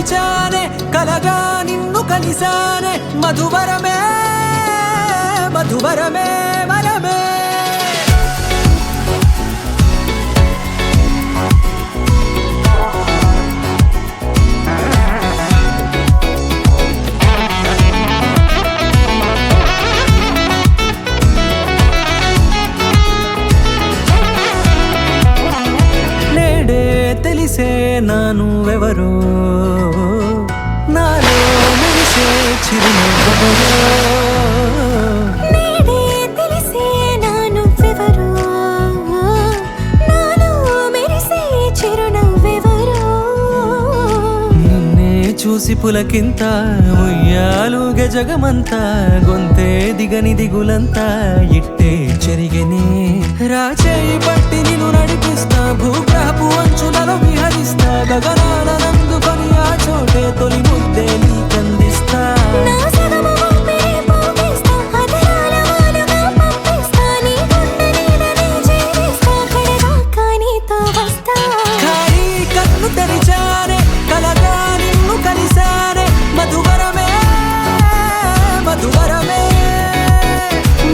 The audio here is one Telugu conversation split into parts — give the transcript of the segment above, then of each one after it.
తెరిచానే కలగా నిన్ను కలిసానే మధువరమే మధువరమే వరమే తెలిసే నానువెవరో నాలో మెరిసే చిరునవ్వెవరో నేడే తెలిసే నానువెవరో నాలో మెరిసే చిరునవ్వెవరో నిన్నే చూసి పులకింత ఉయ్యాలుగే జగమంతా గొంతే దిగని దిగులంతా ఇట్టే చెరిగనే రాచేయి పట్టి నిన్ను నడిపిస్తా భూగ్రహపు అంచులలో విహరిస్తా గగనాల నందుకొని ఆ చోటే తొలి ముద్దే నీకందిస్తా నా సగము ఊపిరి పోగిస్తా అదరాల వాలుగా పంపిస్తా నీ గుండె నీడనే జీవిస్తా కడదాకా నీతో వస్తా ఖాళీ కన్ను తెరిచానే కలగా నిన్ను కలిసానే మధువరమే మధువరమే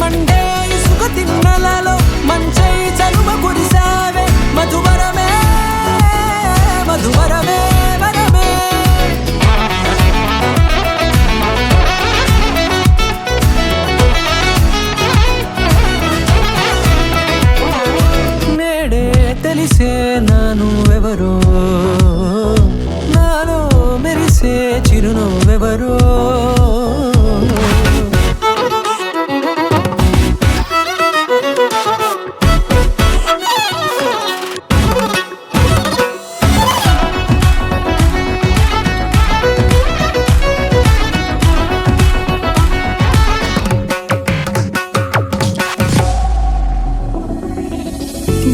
మండే ఇసుక తిన్నలలో మంచై చలువ కురిసావే మధువరమే మధువరమే వరమే నేడే తెలిసే నానువెవరో నాలో మెరిసే చిరునవ్వెవరో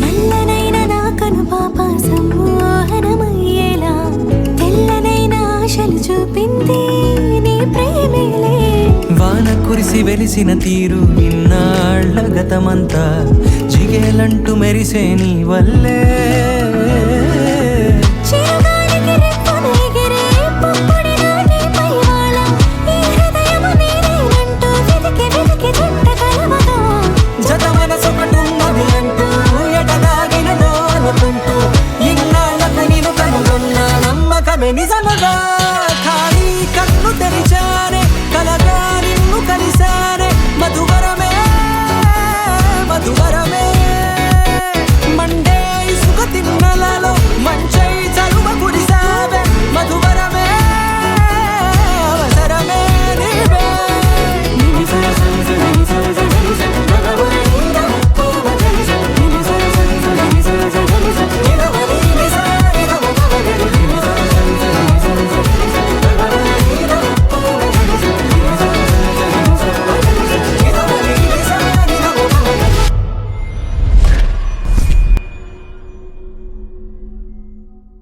నల్లనైన నా కనుపాప సమ్మోహనమయ్యేలా తెల్లనైన ఆశలు చూపింది నీ ప్రేమేలే వాన కురిసి వెలిసిన తీరు ఇన్నాళ్ల గతమంతా జిగేలంటూ మెరిసే నీ వల్లే